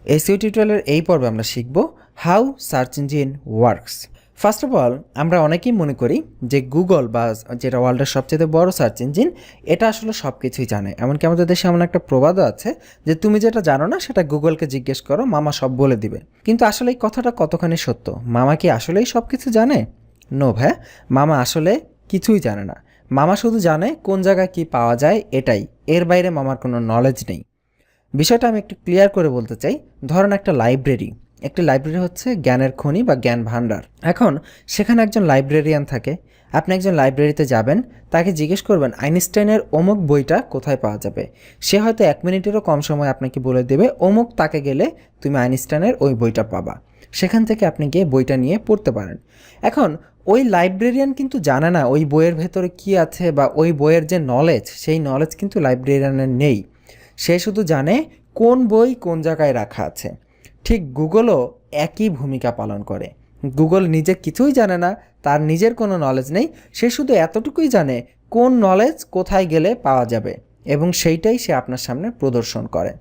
SEO টিউটোরিয়ালের এই পর্বে আমরা শিখব how search engine works. First of all আমরা অনেকেই মনে করি যে গুগল বা যেটা ওয়ার্ল্ডের সবচেয়ে বড় সার্চ ইঞ্জিন, এটা আসলে সব কিছুই জানে। এমনকি আমাদের দেশে এমন একটা প্রবাদও আছে যে তুমি যেটা জানো না সেটা গুগলকে জিজ্ঞেস করো, মামা সব বলে দিবে। কিন্তু আসলে এই কথাটা কতখানি সত্য? মামা কি আসলেই সব কিছু জানে? নো ভাই, মামা আসলে কিছুই জানে না। মামা শুধু জানে কোন জায়গায় কি পাওয়া যায়, এটাই। এর বাইরে মামার কোনো নলেজ নেই। বিষয়টা আমি একটু ক্লিয়ার করে বলতে চাই। ধরেন একটা লাইব্রেরি, একটি লাইব্রেরি হচ্ছে জ্ঞানের খনি বা জ্ঞান ভাণ্ডার। এখন সেখানে একজন লাইব্রেরিয়ান থাকে। আপনি একজন লাইব্রেরিতে যাবেন, তাকে জিজ্ঞেস করবেন আইনস্টাইনের অমুক বইটা কোথায় পাওয়া যাবে। সে হয়তো 1 মিনিটেরও কম সময় আপনাকে বলে দেবে অমুক তাকে গেলে তুমি আইনস্টাইনের ওই বইটা পাবা। সেখান থেকে আপনি গিয়ে বইটা নিয়ে পড়তে পারেন। এখন ওই লাইব্রেরিয়ান কিন্তু জানে না ওই বইয়ের ভেতরে কী আছে, বা ওই বইয়ের যে নলেজ, সেই নলেজ কিন্তু লাইব্রেরিয়ানের নেই। সে শুধু জানে কোন বই কোন জায়গায় রাখা আছে। ঠিক গুগলও একই ভূমিকা পালন করে। গুগল নিজে কিছুই জানে না, তার নিজের কোনো নলেজ নেই। সে শুধু এতটুকুই জানে কোন নলেজ কোথায় গেলে পাওয়া যাবে, এবং সেইটাই সে আপনার সামনে প্রদর্শন করে।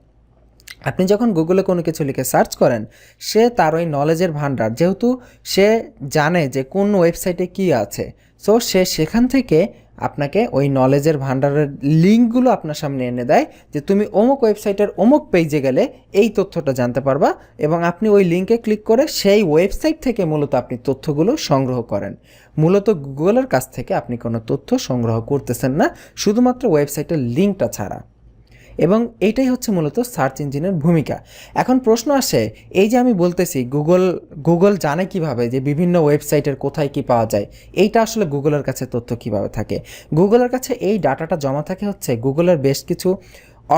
আপনি যখন গুগলে কোনো কিছু লিখে সার্চ করেন, সে তার ওই নলেজের ভাণ্ডার, যেহেতু সে জানে যে কোন ওয়েবসাইটে কী আছে, সো সে সেখান থেকে আপনাকে ওই নলেজের ভাণ্ডারের লিঙ্কগুলো আপনার সামনে এনে দেয় যে তুমি অমুক ওয়েবসাইটের অমুক পেজে গেলে এই তথ্যটা জানতে পারবা, এবং আপনি ওই লিঙ্কে ক্লিক করে সেই ওয়েবসাইট থেকে মূলত আপনি তথ্যগুলো সংগ্রহ করেন। মূলত গুগলের কাছ থেকে আপনি কোনো তথ্য সংগ্রহ করতেছেন না, শুধুমাত্র ওয়েবসাইটের লিঙ্কটা ছাড়া। এবং এইটাই হচ্ছে মূলত সার্চ ইঞ্জিনের ভূমিকা। এখন প্রশ্ন আসে, এই যে আমি বলতেছি গুগল জানে কিভাবে যে বিভিন্ন ওয়েবসাইটের কোথায় কি পাওয়া যায়, এইটা আসলে গুগলের কাছে তথ্য কিভাবে থাকে? গুগলের কাছে এই ডাটাটা জমা থাকে হচ্ছে গুগলের বেশ কিছু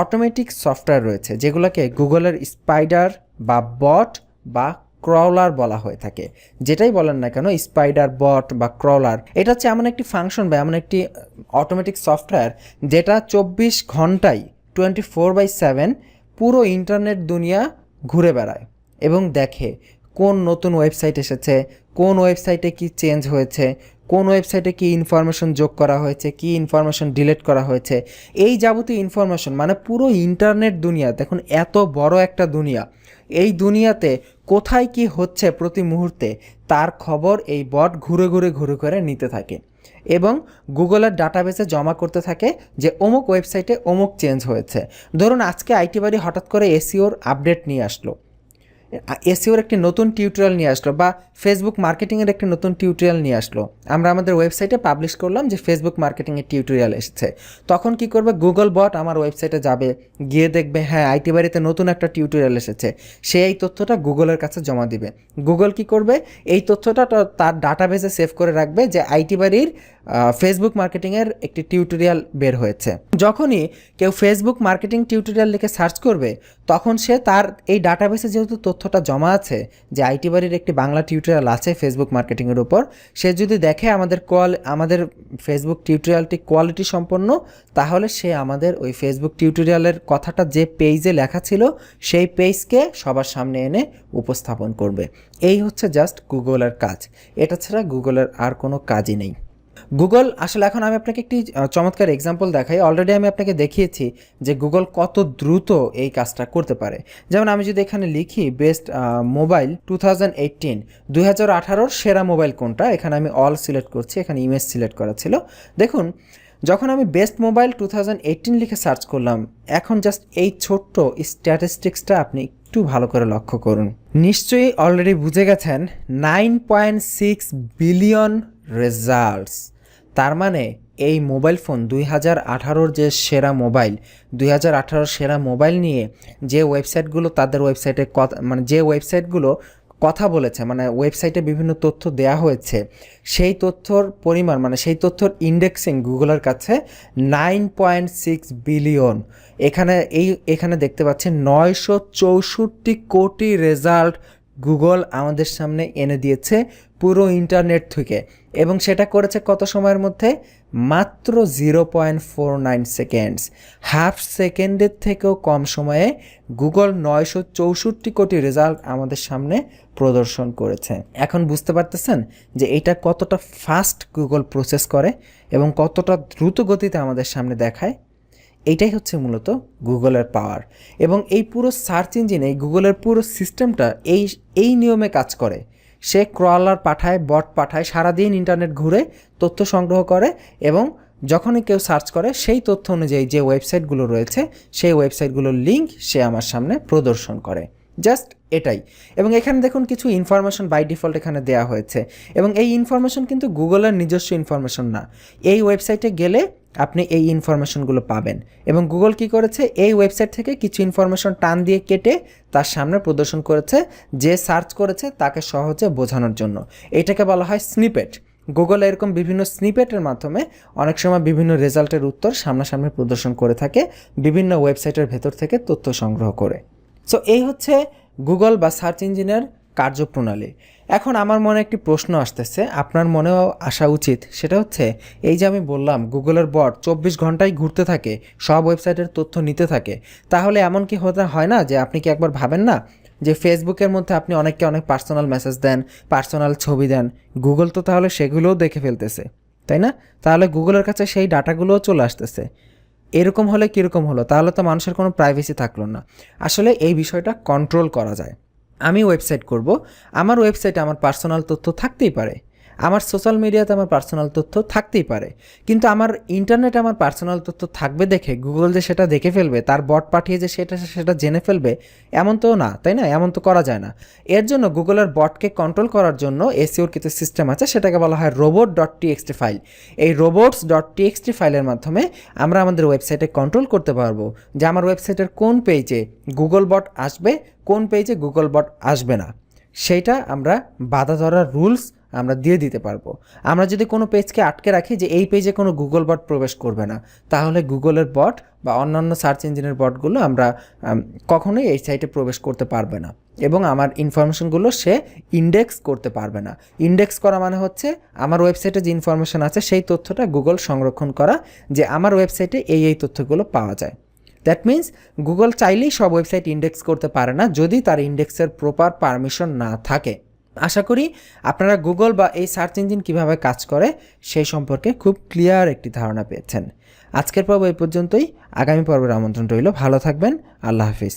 অটোমেটিক সফটওয়্যার রয়েছে, যেগুলোকে গুগলের স্পাইডার বা বট বা ক্রলার বলা হয়ে থাকে। যেটাই বলেন না কেন, স্পাইডার, বট বা ক্রলার, এটা হচ্ছে এমন একটি ফাংশন বা এমন একটি অটোমেটিক সফটওয়্যার যেটা 24 ঘন্টায় 24/7 পুরো ইন্টারনেট দুনিয়া ঘুরে বেড়ায় এবং দেখে কোন নতুন ওয়েবসাইট এসেছে, কোন ওয়েবসাইটে কি চেঞ্জ হয়েছে, কোন ওয়েবসাইটে কি ইনফরমেশন যোগ করা হয়েছে, কি ইনফরমেশন ডিলিট করা হয়েছে। এই যাবতীয় ইনফরমেশন, মানে পুরো ইন্টারনেট দুনিয়া, দেখুন এত বড় একটা দুনিয়া, এই দুনিয়াতে কোথায় কি হচ্ছে প্রতি মুহূর্তে তার খবর এই বট ঘুরে ঘুরে ঘুরে ঘুরে নিতে থাকে এবং গুগলের ডাটাবেসে জমা করতে থাকে যে অমুক ওয়েবসাইটে অমুক চেঞ্জ হয়েছে। ধরুন আজকে আইটি বাড়ি হঠাৎ করে এসইওর আপডেট নিয়ে আসলো, এসইওর একটি নতুন টিউটোরিয়াল নিয়ে আসলো, বা ফেসবুক মার্কেটিংয়ের একটি নতুন টিউটোরিয়াল নিয়ে আসলো। আমরা আমাদের ওয়েবসাইটে পাবলিশ করলাম যে ফেসবুক মার্কেটিংয়ের টিউটোরিয়াল এসেছে। তখন কি করবে গুগল বট? আমার ওয়েবসাইটে যাবে, গিয়ে দেখবে হ্যাঁ আইটি বাড়িতে নতুন একটা টিউটোরিয়াল এসেছে। সে এই তথ্যটা গুগলের কাছে জমা দিবে। গুগল কি করবে? এই তথ্যটা তার ডাটাবেসে সেভ করে রাখবে যে আইটি বাড়ির ফেসবুক মার্কেটিংয়ের একটি টিউটোরিয়াল বের হয়েছে। যখনই কেউ ফেসবুক মার্কেটিং টিউটোরিয়াল লিখে সার্চ করবে, তখন সে তার এই ডাটাবেসে যেহেতু তথ্যটা জমা আছে যে আইটি বাড়ির একটি বাংলা টিউটোরিয়াল আছে ফেসবুক মার্কেটিংয়ের উপর, সে যদি দেখে আমাদের ফেসবুক টিউটোরিয়ালটি কোয়ালিটি সম্পন্ন, তাহলে সে আমাদের ওই ফেসবুক টিউটোরিয়ালের কথাটা যে পেজে লেখা ছিল সেই পেজকে সবার সামনে এনে উপস্থাপন করবে। এই হচ্ছে জাস্ট গুগলের কাজ। এটা ছাড়া গুগলের আর কোনো কাজই নেই। গুগল আসলে, এখন আমি আপনাকে একটি চমৎকার এক্সাম্পল দেখাই। অলরেডি আমি আপনাকে দেখিয়েছি যে গুগল কত দ্রুত এই কাজটা করতে পারে। যেমন আমি যদি এখানে লিখি বেস্ট মোবাইল 2018, 2018 সেরা মোবাইল কোনটা, এখানে আমি অল সিলেক্ট করছি, এখানে ইমেজ সিলেক্ট করা ছিল। দেখুন যখন আমি বেস্ট মোবাইল 2018 লিখে সার্চ করলাম, এখন জাস্ট এই ছোট্ট স্ট্যাটিস্টিক্সটা আপনি একটু ভালো করে লক্ষ্য করুন। নিশ্চয়ই অলরেডি বুঝে গেছেন 9.6 বিলিয়ন রেজাল্টস। তার মানে এই মোবাইল ফোন 2018 যে সেরা মোবাইল, 2018 সেরা মোবাইল নিয়ে যে ওয়েবসাইটগুলো তাদের ওয়েবসাইটে যে ওয়েবসাইটগুলো কথা বলেছে, মানে ওয়েবসাইটে বিভিন্ন তথ্য দেয়া হয়েছে, সেই তথ্যর পরিমাণ, মানে সেই তথ্যর ইন্ডেক্সিং গুগলের কাছে 9.6 বিলিয়ন। এখানে দেখতে পাচ্ছি 964 কোটি রেজাল্ট গুগল আমাদের সামনে এনে দিয়েছে পুরো ইন্টারনেট থেকে, এবং সেটা করেছে কত সময়ের মধ্যে? মাত্র 0.49 সেকেন্ডস। হাফ সেকেন্ডের থেকেও কম সময়ে গুগল 964 কোটি রেজাল্ট আমাদের সামনে প্রদর্শন করেছে। এখন বুঝতে পারতেছেন যে এটা কতটা ফাস্ট গুগল প্রসেস করে এবং কতটা দ্রুত গতিতে আমাদের সামনে দেখায়। এইটাই হচ্ছে মূলত গুগলের পাওয়ার। এবং এই পুরো সার্চ ইঞ্জিন, এই গুগলের পুরো সিস্টেমটা এই নিয়মে কাজ করে। সে ক্রলার পাঠায়, বট পাঠায়, সারাদিন ইন্টারনেট ঘুরে তথ্য সংগ্রহ করে এবং যখনই কেউ সার্চ করে সেই তথ্য অনুযায়ী যে ওয়েবসাইটগুলো রয়েছে সেই ওয়েবসাইটগুলোর লিঙ্ক সে আমার সামনে প্রদর্শন করে। জাস্ট এটাই। এবং এখানে দেখুন কিছু ইনফরমেশন বাই ডিফল্ট এখানে দেওয়া হয়েছে এবং এই ইনফরমেশন কিন্তু গুগলের নিজস্ব ইনফরমেশন না। এই ওয়েবসাইটে গেলে আপনি এই ইনফরমেশনগুলো পাবেন এবং গুগল কি করেছে, এই ওয়েবসাইট থেকে কিছু ইনফরমেশন টান দিয়ে কেটে তার সামনে প্রদর্শন করেছে যে সার্চ করেছে তাকে সহজে বোঝানোর জন্য। এটাকে বলা হয় স্নিপেট। গুগল এরকম বিভিন্ন স্নিপেটের মাধ্যমে অনেক সময় বিভিন্ন রেজাল্টের উত্তর সামনাসামনি প্রদর্শন করে থাকে বিভিন্ন ওয়েবসাইটের ভেতর থেকে তথ্য সংগ্রহ করে। সো এই হচ্ছে গুগল বা সার্চ ইঞ্জিনের কার্যপ্রণালী। এখন আমার মনে একটি প্রশ্ন আসতেছে, আপনার মনেও আসা উচিত, সেটা হচ্ছে এই যে আমি বললাম গুগলের বট 24 ঘন্টায় ঘুরতে থাকে, সব ওয়েবসাইটের তথ্য নিতে থাকে, তাহলে এমন কি হতে হয় না যে আপনি কি একবার ভাবেন না যে ফেসবুকের মধ্যে আপনি অনেককে অনেক পার্সোনাল মেসেজ দেন, পার্সোনাল ছবি দেন, গুগল তো তাহলে সেগুলোও দেখে ফেলতেছে, তাই না? তাহলে গুগলের কাছে সেই ডাটাগুলোও চলে আসতেছে। এরকম হলে কীরকম হলো? তাহলে তো মানুষের কোনো প্রাইভেসি থাকলো না। আসলে এই বিষয়টা কন্ট্রোল করা যায়। আমি ওয়েবসাইট করব, আমার ওয়েবসাইটে আমার পার্সোনাল তথ্য থাকতেই পারে, আমার সোশ্যাল মিডিয়াতে আমার পার্সোনাল তথ্য থাকতেই পারে, কিন্তু আমার ইন্টারনেটে আমার পার্সোনাল তথ্য থাকবে দেখে গুগল যে সেটা দেখে ফেলবে, তার বট পাঠিয়ে যে সেটা জেনে ফেলবে, এমন তো না, তাই না? এমন তো করা যায় না। এর জন্য গুগলের বটকে কন্ট্রোল করার জন্য এসইওর কিছু সিস্টেম আছে, সেটাকে বলা হয় robot.txt ফাইল। এই robots.txt ফাইলের মাধ্যমে আমরা আমাদের ওয়েবসাইটে কন্ট্রোল করতে পারবো যে আমার ওয়েবসাইটের কোন পেজে গুগল বট আসবে, কোন পেজে গুগল বট আসবে না। সেইটা আমরা বাধা ধরার রুলস আমরা দিয়ে দিতে পারবো। আমরা যদি কোনো পেজকে আটকে রাখি যে এই পেজে কোনো গুগল বট প্রবেশ করবে না, তাহলে গুগলের বট বা অন্যান্য সার্চ ইঞ্জিনের বটগুলো আমরা কখনোই এই সাইটে প্রবেশ করতে পারবে না এবং আমার ইনফরমেশনগুলো সে ইন্ডেক্স করতে পারবে না। ইন্ডেক্স করা মানে হচ্ছে আমার ওয়েবসাইটে যে ইনফরমেশন আছে সেই তথ্যটা গুগল সংরক্ষণ করা, যে আমার ওয়েবসাইটে এই তথ্যগুলো পাওয়া যায়। দ্যাট মিন্স গুগল চাইলেই সব ওয়েবসাইট ইন্ডেক্স করতে পারে না যদি তার ইন্ডেক্সের প্রপার পারমিশন না থাকে। আশা করি আপনারা গুগল বা এই সার্চ ইঞ্জিন কীভাবে কাজ করে সেই সম্পর্কে খুব ক্লিয়ার একটি ধারণা পেয়েছেন। আজকের পর্ব এই পর্যন্তই। আগামী পর্বের আমন্ত্রণ রইল। ভালো থাকবেন। আল্লাহ হাফিজ।